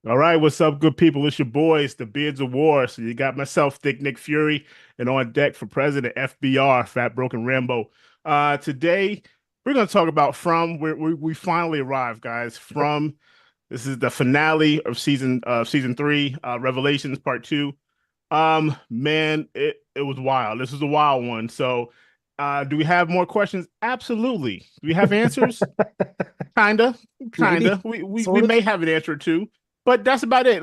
All right, what's up, good people? It's your boys, the Beards of War. So you got myself, Thick Nick Fury, and on deck for President FBR, Fat Broken Rambo. Today we're going to talk about From. We finally arrived, guys. From. This is the finale of season three, Revelations Part Two. Man, it was wild. This was a wild one. So, do we have more questions? Absolutely. Do we have answers? Kinda, Maybe, kinda. We sort may of. have an answer or two, but that's about it.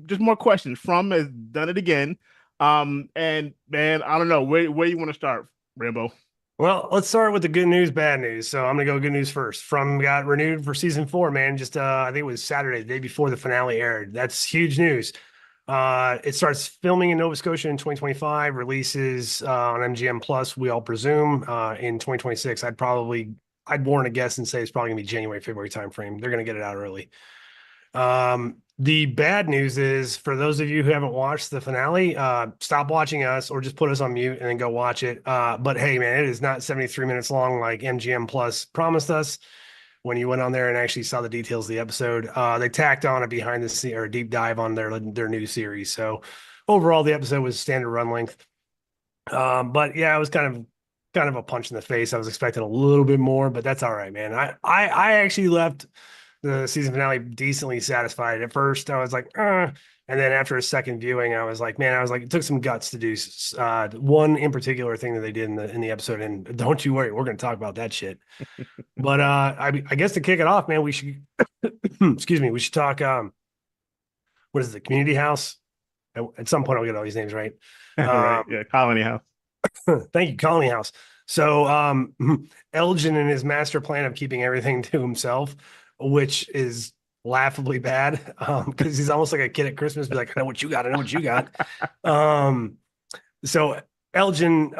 Just more questions. From has done it again. And man, I don't know where you want to start, Rambo. Well, let's start with the good news, bad news. So I'm gonna go good news first. From got renewed for season four, man. Just I think it was Saturday, the day before the finale aired. That's huge news. It starts filming in Nova Scotia in 2025, releases on MGM Plus, we all presume, in 2026. I'd warn a guess and say it's probably gonna be January, February timeframe. They're gonna get it out early. The bad news is for those of you who haven't watched the finale, stop watching us or just put us on mute and then go watch it. But hey, man, it is not 73 minutes long like MGM Plus promised us when you went on there and actually saw the details of the episode. They tacked on a behind the scene or a deep dive on their new series. So overall, the episode was standard run length. But yeah, it was kind of a punch in the face. I was expecting a little bit more, but that's all right, man. I actually left the season finale decently satisfied. At first, I was like, and then after a second viewing, I was like, man, I was like, it took some guts to do one in particular thing that they did in the episode. And don't you worry, we're going to talk about that shit. But I guess to kick it off, man, we should excuse me, we should talk. What is it, the community house? At some point, I'll get all these names right. Right? Yeah, Colony House. Thank you, Colony House. So Elgin and his master plan of keeping everything to himself, which is laughably bad, because he's almost like a kid at Christmas, be like, I know what you got, I know what you got. Um, so Elgin,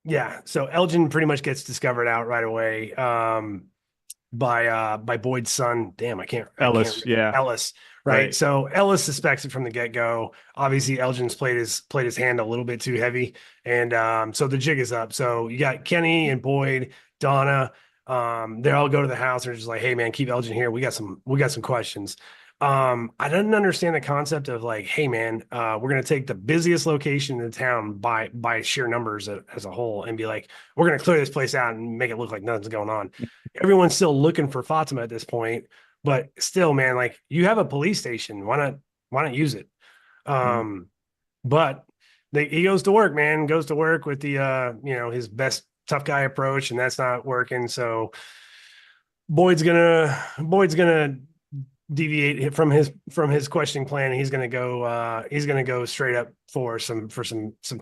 yeah, so Elgin pretty much gets discovered out right away. By Boyd's son. Damn, I can't Ellis. Yeah. Ellis. Right. Right. So Ellis suspects it from the get-go. Obviously, Elgin's played his hand a little bit too heavy. And so the jig is up. So you got Kenny and Boyd, Donna. They all go to the house and are just like, hey man, keep Elgin here. We got some questions. I didn't understand the concept of like, hey man, we're gonna take the busiest location in the town by sheer numbers as a whole and be like, we're gonna clear this place out and make it look like nothing's going on. Everyone's still looking for Fatima at this point, but still, man, like you have a police station. Why not use it? Mhm. Um, but he goes to work, man, goes to work with the his best tough guy approach, and that's not working. So Boyd's gonna deviate from his questioning plan, and he's gonna go straight up for some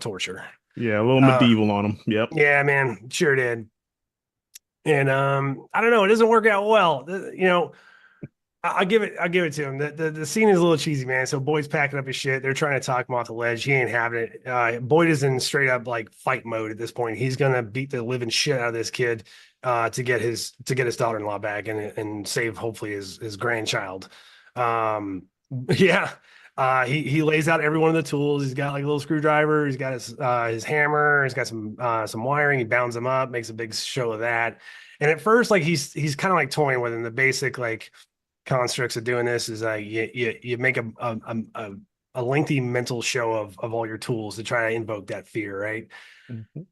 torture. Yeah, a little Uh, medieval on him. Yep. yeah, man, sure did. And I don't know, it doesn't work out well. I'll give it to him. The scene is a little cheesy, man. So Boyd's packing up his shit. They're trying to talk him off the ledge. He ain't having it. Boyd is in straight up like fight mode at this point. He's gonna beat the living shit out of this kid to get his daughter-in-law back and save hopefully his grandchild. Um, yeah. He lays out every one of the tools. He's got like a little screwdriver. He's got his hammer. He's got some wiring. He bounds them up, makes a big show of that. And at first, like he's kind of like toying with him. The basic like constructs of doing this is you make a lengthy mental show of all your tools to try to invoke that fear, right? Mhm.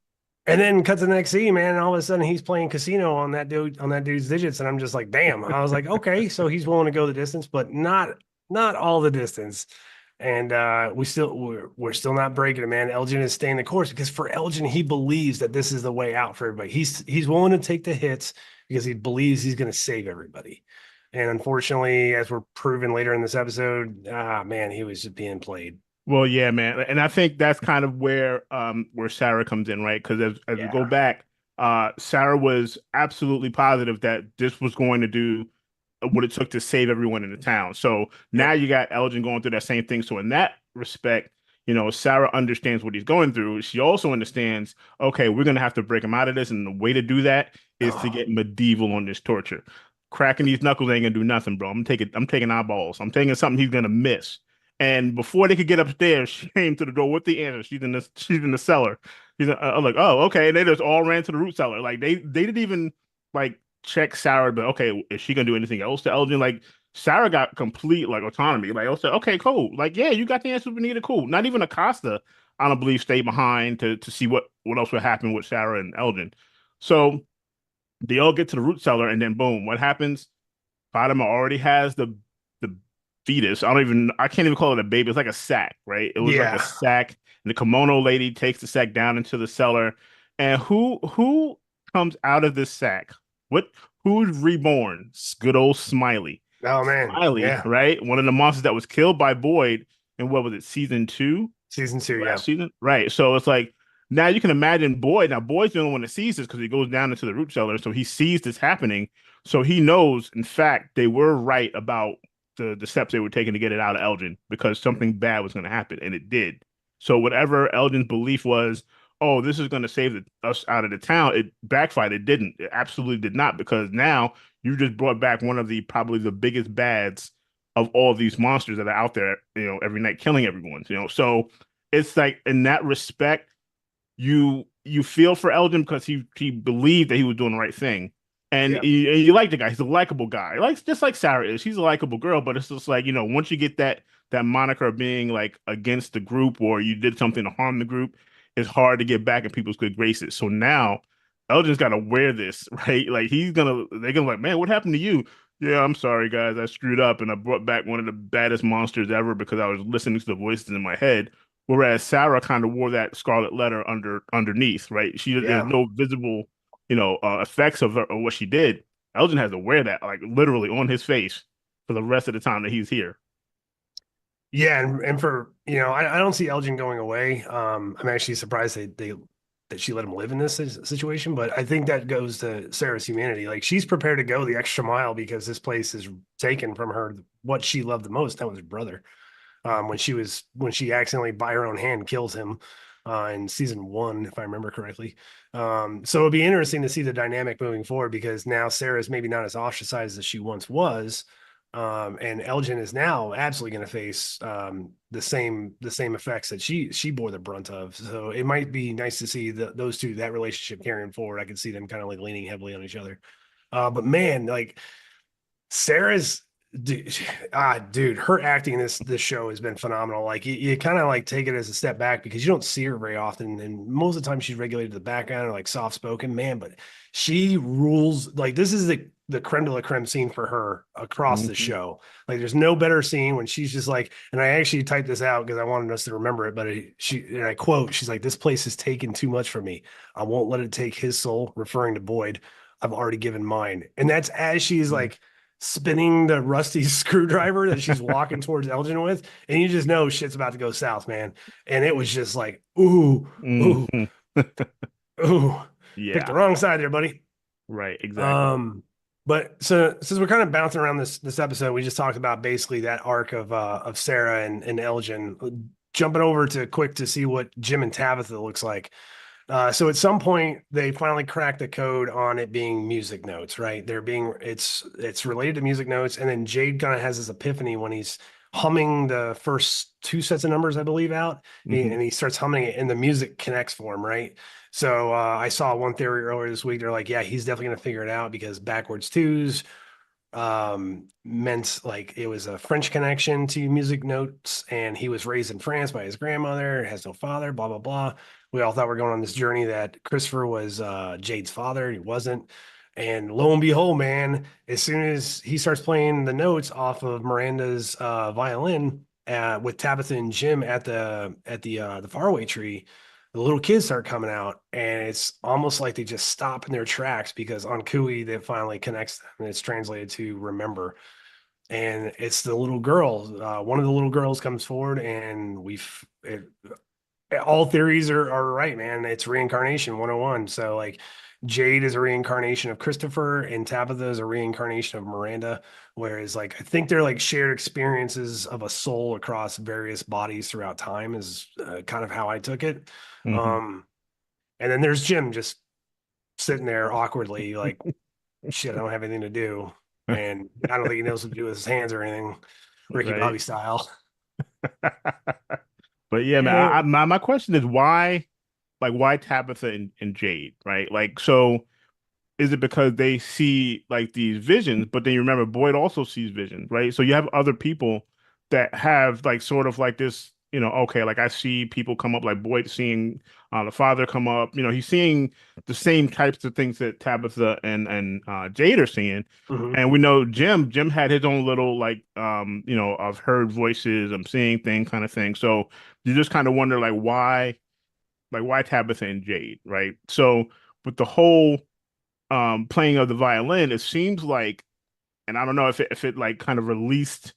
And then cut to the next scene, man. And all of a sudden, he's playing casino on that dude's digits, and I'm just like, damn. I was like, okay, so he's willing to go the distance, but not all the distance. And we're still not breaking it, man. Elgin is staying the course because for Elgin, he believes that this is the way out for everybody. He's willing to take the hits because he believes he's going to save everybody. And unfortunately, as we're proven later in this episode, man, he was just being played. Well, yeah, man, and I think that's kind of where Sarah comes in, right? Because as we go Yeah. back, Sarah was absolutely positive that this was going to do what it took to save everyone in the town. So now Yep. you got Elgin going through that same thing. So in that respect, Sarah understands what he's going through. She also understands, okay, we're gonna have to break him out of this, and the way to do that is to Oh, get medieval on this torture. Cracking these knuckles ain't gonna do nothing, bro. I'm taking eyeballs. I'm taking something he's gonna miss. And before they could get upstairs, she came to the door with the answer. She's in the cellar. I'm like, oh, okay. And they just all ran to the root cellar. Like they didn't even like check Sarah, but okay, is she gonna do anything else to Elgin? Like Sarah got complete like autonomy. Like, I said, okay, cool. Like, yeah, you got the answers we needed. Cool. Not even Acosta, I don't believe, stayed behind to see what else would happen with Sarah and Elgin. So they all get to the root cellar, and then boom, what happens? Fatima already has the fetus. I can't even call it a baby. It's like a sack, right? It was like a Yeah. sack. And the kimono lady takes the sack down into the cellar. And who comes out of this sack? What who's reborn? It's good old Smiley. Oh man. Smiley, Yeah. right? One of the monsters that was killed by Boyd in what was it, season two? Season two. Yeah. Last season? Right. So it's like now you can imagine Boyd. Now Boyd's the only one that sees this because he goes down into the root cellar. So he sees this happening. So he knows, in fact, they were right about the steps they were taking to get it out of Elgin because something bad was going to happen, and it did. So whatever Elgin's belief was, oh, this is going to save us out of the town, it backfired. It didn't. It absolutely did not because now you just brought back one of the probably the biggest bads of all these monsters that are out there, every night killing everyone. So it's like in that respect, you feel for Elgin because he believed that he was doing the right thing, and Yeah. you like the guy. He's a likable guy, like just like Sarah is. She's a likable girl, but it's just like once you get that moniker of being like against the group or you did something to harm the group, it's hard to get back in people's good graces. So now Elgin's got to wear this, right? Like they're gonna like, man, what happened to you? Yeah, I'm sorry, guys. I screwed up and I brought back one of the baddest monsters ever because I was listening to the voices in my head. Whereas Sarah kind of wore that scarlet letter underneath, right? There's Yeah. no visible, effects of what she did. Elgin has to wear that like literally on his face for the rest of the time that he's here. Yeah, and for I don't see Elgin going away. I'm actually surprised that she let him live in this situation, but I think that goes to Sarah's humanity. Like she's prepared to go the extra mile because this place is taken from her what she loved the most. That was her brother. When she accidentally by her own hand kills him in season one, if I remember correctly. So it'll be interesting to see the dynamic moving forward because now Sarah's maybe not as ostracized as she once was. And Elgin is now absolutely going to face the same effects that she bore the brunt of. So it might be nice to see those two that relationship carrying forward. I can see them kind of like leaning heavily on each other. But man, like Sarah's dude, dude, her acting in this show has been phenomenal. Like you kind of like take it as a step back because you don't see her very often, and most of the time she's regulated to the background or like soft spoken, man. But she rules. Like this is the creme de la creme scene for her across the Mm-hmm. show. Like there's no better scene when she's just like, and I actually typed this out because I wanted us to remember it. But and I quote, she's like, "This place has taken too much from me. I won't let it take his soul," referring to Boyd. "I've already given mine," and that's as she's like spinning the rusty screwdriver that she's walking towards Elgin with, and you just know shit's about to go south, man. And it was just like, ooh, ooh, Mm-hmm. ooh, picked the Yeah, wrong side there, buddy. right, exactly. Um, but so since we're kind of bouncing around this episode, we just talked about basically that arc of Sarah and Elgin. Jumping over to quick to see what Jim and Tabitha looks like. So at some point they finally cracked the code on it being music notes, right? It's related to music notes, and then Jade kind of has this epiphany when he's humming the first two sets of numbers, I believe, out, Mm-hmm. and he starts humming it, and the music connects for him, right? So I saw one theory earlier this week. They're like, yeah, he's definitely gonna figure it out because backwards twos meant like it was a French connection to music notes, and he was raised in France by his grandmother, has no father, blah blah blah. We all thought we are going on this journey that Christopher was Jade's father, and he wasn't. And lo and behold, man, as soon as he starts playing the notes off of Miranda's violin with Tabitha and Jim at the faraway tree, the little kids start coming out, and it's almost like they just stop in their tracks because on Kui that finally connects them, and it's translated to remember. And it's the little girl. One of the little girls comes forward, and all theories are right, man. It's reincarnation 101. So like Jade is a reincarnation of Christopher, and Tabitha is a reincarnation of Miranda. Whereas like I think they're like shared experiences of a soul across various bodies throughout time is kind of how I took it. Mm-hmm. Um, and then there's Jim just sitting there awkwardly, like, shit, I don't have anything to do. And I don't think he knows what to do with his hands or anything, Ricky Right. Bobby style. But yeah, man, Yeah. my question is why, like, why Tabitha and Jade, right? Like, so is it because they see like these visions, but then you remember Boyd also sees visions, right? So you have other people that have like sort of like this, okay, like I see people come up like Boyd seeing the father come up, he's seeing the same types of things that Tabitha and Jade are seeing. Mhm. And we know Jim had his own little like I've heard voices, I'm seeing things kind of thing. So you just kind of wonder like why Tabitha and Jade, right? So with the whole playing of the violin, it seems like, and I don't know if it like kind of released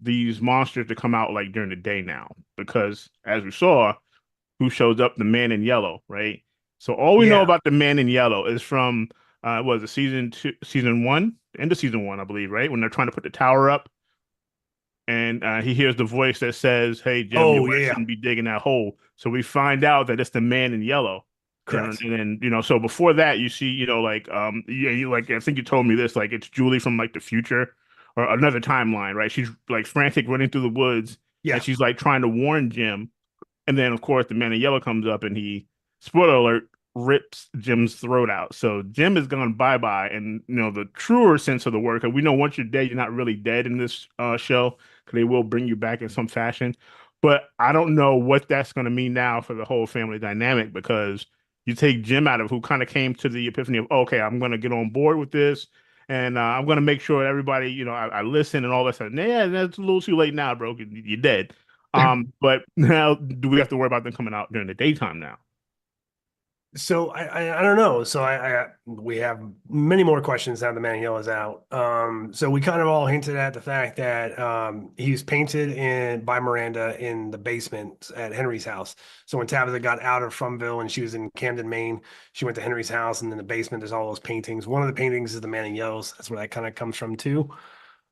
these monsters to come out like during the day now, because as we saw, who shows up? The man in yellow, right? So all we know Yeah. about the man in yellow is from was it season two, season one, end of season one, I believe, right? When they're trying to put the tower up, and he hears the voice that says, "Hey Jim, your Oh, wife yeah, yeah. shouldn't be digging that hole." So we find out that it's the man in yellow. And, Correct. and then so before that you see like yeah, you like I think you told me this, like it's Julie from like the future or another timeline, right? She's like frantic running through the woods, and Yeah. she's like trying to warn Jim, and then of course the man in yellow comes up and he, spoiler alert, rips Jim's throat out. So Jim is gone bye bye. And the truer sense of the word, because we know once you're dead, you're not really dead in this show, because they will bring you back in some fashion. But I don't know what that's going to mean now for the whole family dynamic, because you take Jim out of who kind of came to the epiphany of, okay, I'm going to get on board with this. And I'm going to make sure everybody, I listen and all that stuff. Yeah, that's a little too late now, bro. You're dead. But now do we have to worry about them coming out during the daytime now? So I don't know. So we have many more questions now. The man in yellow is out. So we kind of all hinted at the fact that he was painted in by Miranda in the basement at Henry's house. So when Tabitha got out of Fromville and she was in Camden, Maine, she went to Henry's house, and in the basement there's all those paintings. One of the paintings is the man in yellow. So that's where that kind of comes from too.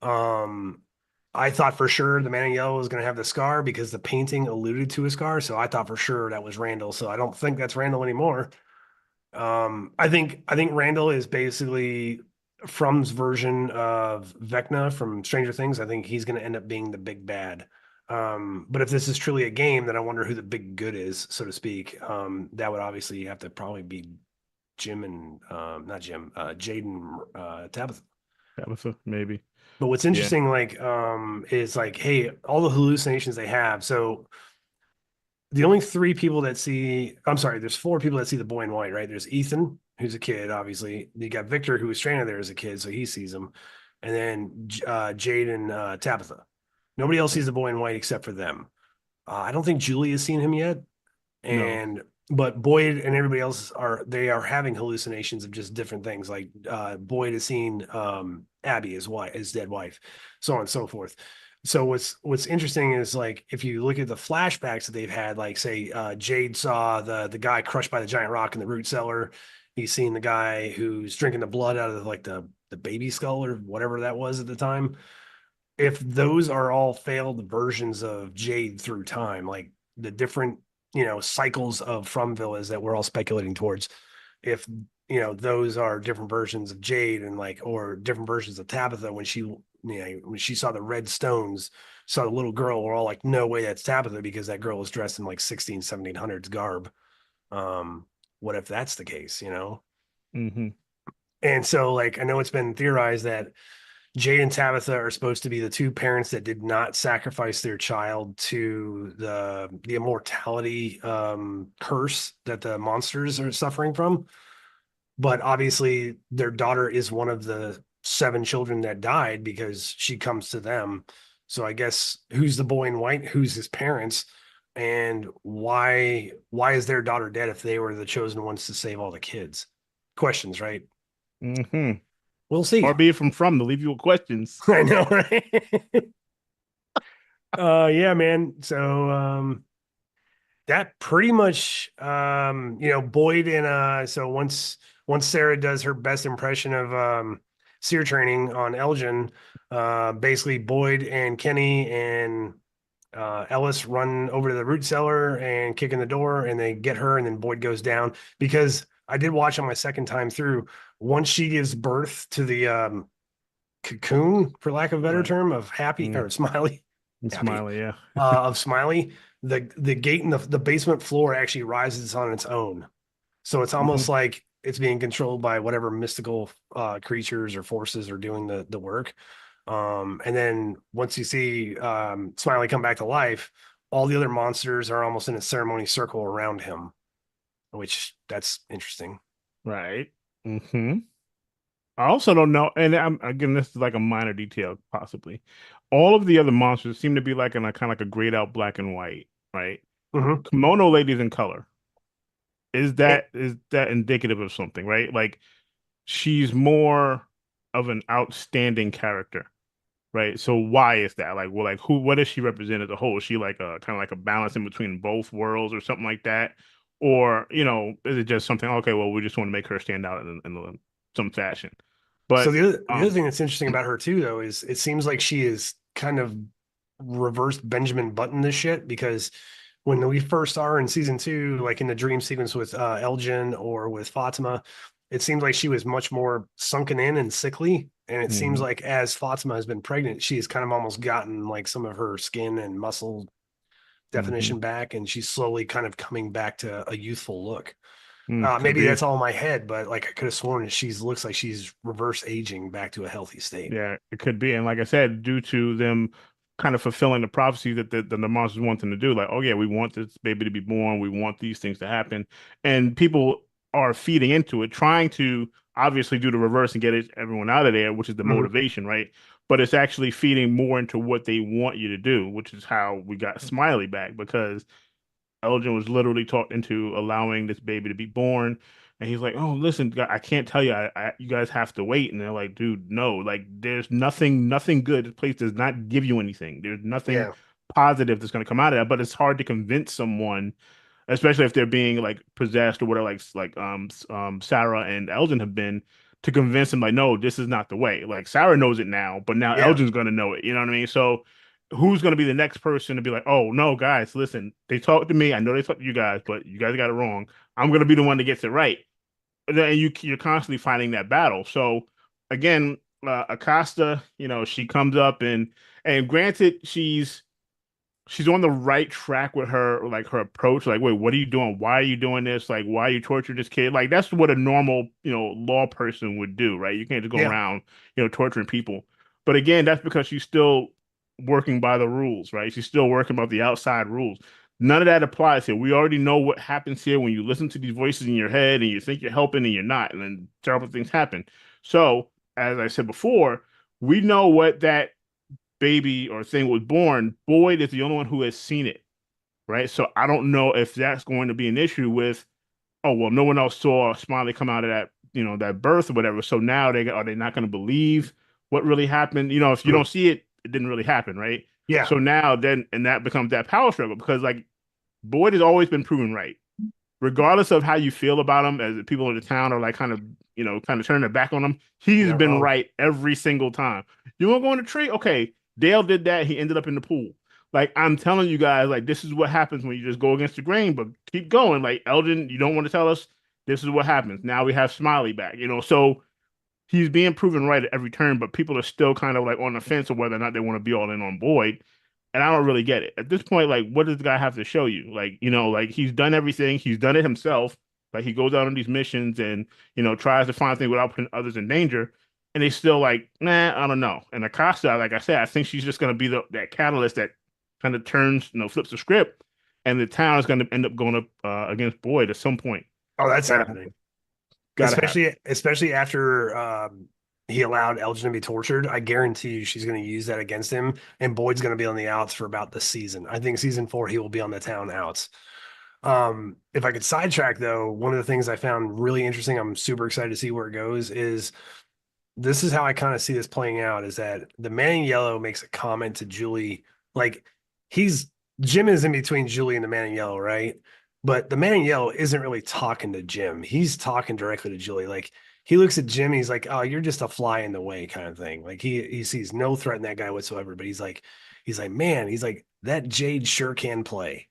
Um, I thought for sure the man in yellow was going to have the scar because the painting alluded to a scar. So I thought for sure that was Randall. So I don't think that's Randall anymore. I think Randall is basically Frum's version of Vecna from Stranger Things. I think he's going to end up being the big bad. But if this is truly a game, then I wonder who the big good is, so to speak. That would obviously have to probably be Jim and not Jim, Jaden, Tabitha. Tabitha, maybe. But what's Yeah. interesting, like, is like, hey, all the hallucinations they have. So the only three people that see, I'm sorry, there's four people that see the boy in white, right? There's Ethan, who's a kid, obviously. You got Victor, who was stranded there as a kid, so he sees him. And then Jade and Tabitha. Nobody else sees the boy in white except for them. I don't think Julie has seen him yet. No. And but Boyd and everybody else are having hallucinations of just different things. Like Boyd has seen Abby, his dead wife, so on and so forth. So what's interesting is like if you look at the flashbacks that they've had, like say Jade saw the guy crushed by the giant rock in the root cellar. He's seen the guy who's drinking the blood out of like the baby skull or whatever that was at the time. If those are all failed versions of Jade through time, like the different cycles of Fromville is that we're all speculating towards, if those are different versions of Jade and like or different versions of Tabitha when she saw the red stones, saw the little girl, we're all like, no way, that's Tabitha because that girl was dressed in like 1700s garb. um what if that's the case? Hmm. And so like I know it's been theorized that Jade and Tabitha are supposed to be the two parents that did not sacrifice their child to the immortality curse that the monsters are suffering from. But obviously, their daughter is one of the seven children that died because she comes to them. So I guess who's the boy in white? Who's his parents? And why is their daughter dead if they were the chosen ones to save all the kids? Questions, right? Hmm. We'll see. Far be it from to leave you with questions. I know, right? Yeah, man. So that pretty much Boyd and so once Sarah does her best impression of seer training on Elgin, basically Boyd and Kenny and Ellis run over to the root cellar and kick in the door and they get her and then Boyd goes down because I did watch on my second time through. Once she gives birth to the cocoon, for lack of a better Right. term, of Happy Mm. or Smiley, And Happy, Smiley, yeah. of Smiley, the gate in the basement floor actually rises on its own. So it's almost Hmm. like it's being controlled by whatever mystical creatures or forces are doing the work. And then once you see Smiley come back to life, all the other monsters are almost in a ceremony circle around him, which that's interesting. Right. Hmm. I also don't know, and I'm again, this is like a minor detail, possibly. All of the other monsters seem to be like in a kind of like a grayed out black and white, right? Hmm. Kimono Lady's in color. It, Is that indicative of something, right? Like she's more of an outstanding character, right? So why is that? Like, well, like what does she represent as a whole? Is she like a kind of like a balance in between both worlds or something like that? Or, is it just something, okay, well, we just want to make her stand out in some fashion. so But the other thing that's interesting about her too, though, is it seems like she is kind of reversed Benjamin Button this shit because when we first saw her in season two, like in the dream sequence with Elgin or with Fatima, it seems like she was much more sunken in and sickly. And it seems Mhm, like as Fatima has been pregnant, she has kind of almost gotten like some of her skin and muscle mhm. definition back, and she's slowly kind of coming back to a youthful look. Could Maybe be. that's all in my head, but like I could have sworn she's looks like she's reverse aging back to a healthy state. Yeah, it could be. And like I said, due to them kind of fulfilling the prophecy that the monsters want them to do, like, oh yeah, we want this baby to be born, we want these things to happen. And people are feeding into it, trying to obviously do the reverse and get everyone out of there, which is the Mhm. motivation, right? But it's actually feeding more into what they want you to do, which is how we got Smiley back because Elgin was literally talked into allowing this baby to be born. And he's like, "Oh, listen, I can't tell you. You guys have to wait." And they're like, "Dude, no. Like, there's nothing good. This place does not give you anything. There's nothing Yeah. positive that's going to come out of that." But it's hard to convince someone, especially if they're being like possessed or whatever, Sarah and Elgin have been, to convince them like, "No, this is not the way." Like Sarah knows it now, but now Yeah. Elgin's going to know it. You know what I mean? So who's going to be the next person to be like, oh no, guys, listen, they talked to me. I know they talked to you guys, but you guys got it wrong. I'm going to be the one that gets it right. And then you're constantly fighting that battle. So again, Acosta, she comes up and granted, she's on the right track with her like her approach. Like, wait, what are you doing? Why are you doing this? Like, why are you torturing this kid? Like, that's what a normal law person would do, right? You can't just go Yeah. around torturing people. But again, that's because she's still working by the rules, right? She's still working by the outside rules. None of that applies here. We already know what happens here when you listen to these voices in your head and you think you're helping and you're not, and then terrible things happen. So, as I said before, we know what that baby or thing was born. Boyd is the only one who has seen it, right? So I don't know if that's going to be an issue with, oh well, no one else saw Smiley come out of that, that birth or whatever. So now are they not going to believe what really happened? If you Mhm. don't see it, it didn't really happen, right? Yeah. So now then, and that becomes that power struggle because like Boyd has always been proven right, regardless of how you feel about him, as the people in the town are like kind of turning their back on him. He's Not been wrong. right every single time. You want to go on a tree? Okay, Dale did that. He ended up in the pool. Like I'm telling you guys, like this is what happens when you just go against the grain. But keep going. Like Elgin, you don't want to tell us this is what happens. Now we have Smiley back. So he's being proven right at every turn. But people are still kind of like on the fence of whether or not they want to be all in on Boyd. And I don't really get it. At this point, like, what does the guy have to show you? Like, like he's done everything. He's done it himself. Like he goes out on these missions and, tries to find things without putting others in danger. And they still like, nah, I don't know. And Acosta, like I said, I think she's just gonna be that catalyst that kind of turns, flips the script, and the town is gonna end up going up against Boyd at some point. Oh, that's Gotta happening. gotta happen. Especially after he allowed Elgin to be tortured. I guarantee you she's going to use that against him, and Boyd's going to be on the outs for about this season. I think season four he will be on the town outs. If I could sidetrack though, one of the things I found really interesting, I'm super excited to see where it goes, is this is how I kind of see this playing out is that the man in yellow makes a comment to Julie, like he's Jim is in between Julie and the man in yellow, right? But the man in yellow isn't really talking to Jim. He's talking directly to Julie. Like he looks at Jim, he's like, "Oh, you're just a fly in the way," kind of thing. Like he sees no threat in that guy whatsoever. But he's like, man, he's like that Jade sure can play.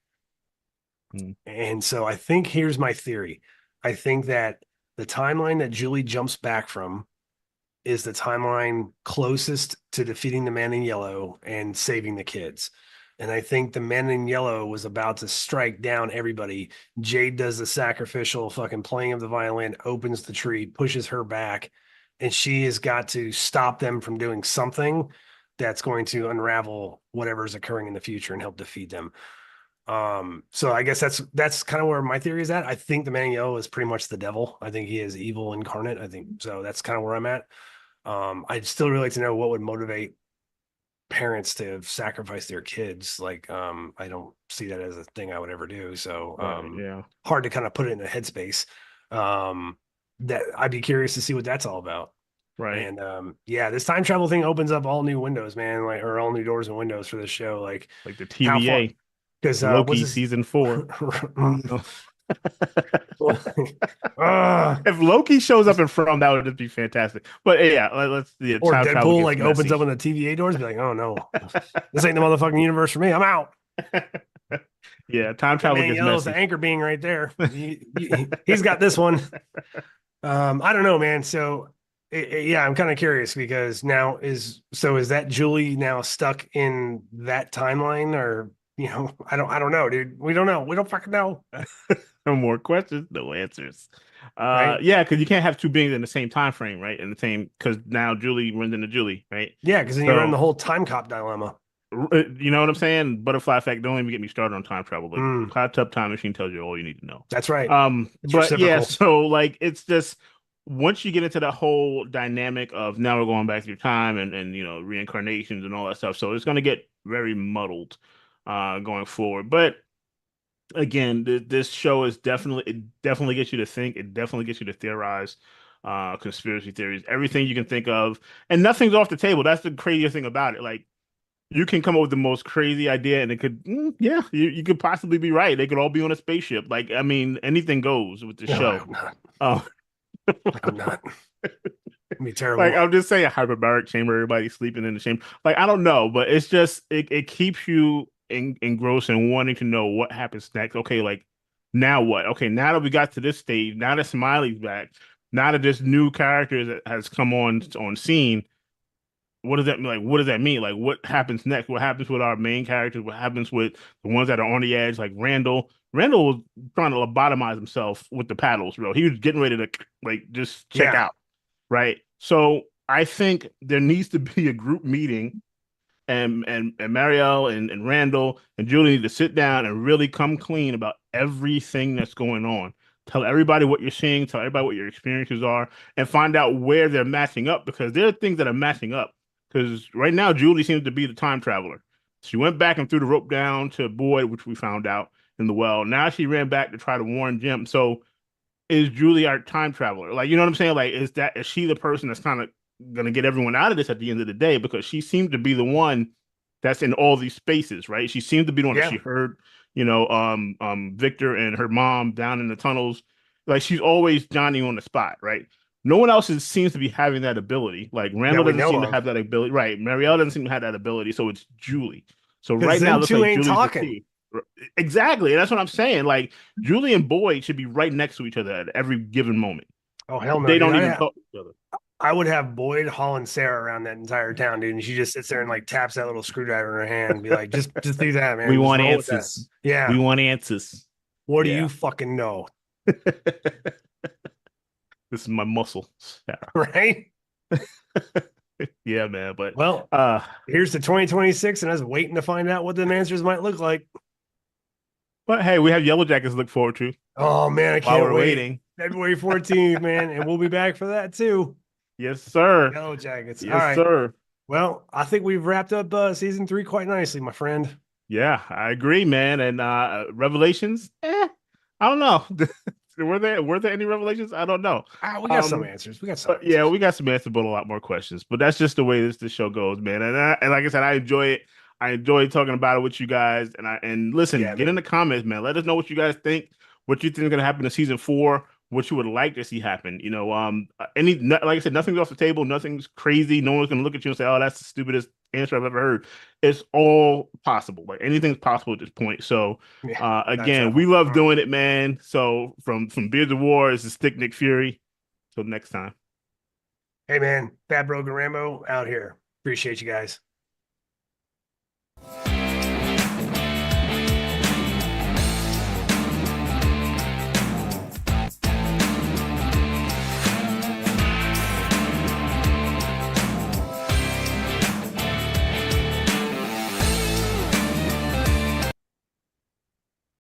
Mm, And so I think here's my theory. I think that the timeline that Julie jumps back from is the timeline closest to defeating the man in yellow and saving the kids. And I think the man in yellow was about to strike down everybody. Jade does the sacrificial fucking playing of the violin, opens the tree, pushes her back, and she has got to stop them from doing something that's going to unravel whatever's occurring in the future and help defeat them. So I guess that's kind of where my theory is at. I think the man in yellow is pretty much the devil. I think he is evil incarnate. I think so. That's kind of where I'm at. I'd still really like to know what would motivate parents to sacrifice their kids. Like, I don't see that as a thing I would ever do. So, Right. Yeah. hard to kind of put it in a headspace. Um, that I'd be curious to see what that's all about. Right. And yeah, this time travel thing opens up all new windows, man, like or all new doors and windows for this show. Like Like the how far? TVA, Because what's Loki this? season 4. uh, If Loki shows up in From, that would just be fantastic. But yeah, let's yeah, or time travel Deadpool gets like opens messy. up in the TVA doors, be like, oh no, this ain't the motherfucking universe for me. I'm out. Yeah, time That travel man gets yellow is the messy. anchor being right there. He's got this one. I don't know, man. So yeah, I'm kind of curious because now is that Julie now stuck in that timeline or I don't know, dude. We don't know. We don't fucking know. No more questions, no answers. Right? Yeah, because you can't have two beings in the same time frame, right? In the same, because now Julie runs into Julie, right? Yeah, because then you run So the whole time cop dilemma. you know what I'm saying? Butterfly effect. Don't even get me started on time travel. Like Mm, Hot Tub Time Machine tells you all you need to know. that's right. It's But yeah, reciprocal. so like it's just once you get into that whole dynamic of now we're going back through time and reincarnations and all that stuff, so it's gonna get very muddled going forward. But again, this show is definitely gets you to think. It definitely gets you to theorize, conspiracy theories, everything you can think of, and nothing's off the table. That's the craziest thing about it. Like you can come up with the most crazy idea, and it could, yeah, you could possibly be right. They could all be on a spaceship. Like I mean, anything goes with the No, I show. hope not. Uh, I hope not. It'd be like terrible. I'm just saying, hyperbaric chamber, everybody sleeping in the chamber. Like I don't know, but it's just it keeps you engrossed and wanting to know what happens next. Okay, like now what? Okay, now that we got to this stage, now that Smiley's back, now that this new character has come on scene, what does that mean? Like, what does that mean? Like, what happens next? What happens with our main characters? What happens with the ones that are on the edge? Like Randall. Randall was trying to lobotomize himself with the paddles, bro. He was getting ready to like just check Yeah. out, right? So I think there needs to be a group meeting, and Marielle and Randall and Julie need to sit down and really come clean about everything that's going on. Tell everybody what you're seeing, tell everybody what your experiences are, and find out where they're matching up because there are things that are matching up. Because right now, Julie seems to be the time traveler. She went back and threw the rope down to Boyd, which we found out in the well. Now she ran back to try to warn Jim. So is Julie our time traveler? Like, you know what I'm saying? Like, is she the person that's kind of gonna get everyone out of this at the end of the day? Because she seemed to be the one that's in all these spaces, right? She seemed to be the one that Yeah. she heard, Victor and her mom down in the tunnels. Like she's always Johnny on the spot, right? No one else seems to be having that ability. Like That Randall we doesn't know seem to of. have that ability, right? Marielle doesn't seem to have that ability, so it's Julie. So Because right now, it them looks two like ain't Julie's the talking. key. Exactly. That's what I'm saying. Like Julie and Boyd should be right next to each other at every given moment. Oh hell no, They dude. don't even talk to each other. I would have Boyd, Hall, and Sarah around that entire town, dude. And she just sits there and like taps that little screwdriver in her hand and be like, just do that, We man. Just want roll with that. answers. We Yeah. want answers. What do Yeah. you fucking know? This is my muscle, Sarah. Right? Yeah, man. But Well, here's the 2026 and us waiting to find out what the answers might look like. hey, we have Yellow Jackets to look forward to Oh man, I while can't we're wait. waiting. February 14th, man. And we'll be back for that too. Yes, sir. Yellow Jackets. All Yes, right. sir. Well, I think we've wrapped up season 3 quite nicely, my friend. Yeah, I agree, man. And revelations, I don't know. Were there any revelations? I don't know. We got some Um, answers. We got some But yeah, answers. we got some answers, but a lot more questions. But that's just the way this show goes, man. And like I said, I enjoy it. I enjoy talking about it with you guys. And listen, Yeah, get in man. the comments, man. Let us know what you guys think. What you think is gonna happen in season 4. What you would like to see happen. Like I said, nothing's off the table. Nothing's crazy. No one's gonna look at you and say, "Oh, that's the stupidest answer I've ever heard." It's all possible. Like anything's possible at this point. So, Yeah. Time again, we travel. love All right. doing it, man. So from Beards of War, this is Thick Nick Fury. Till next time. Hey, man. Fat Broken Rambo out here. Appreciate you guys.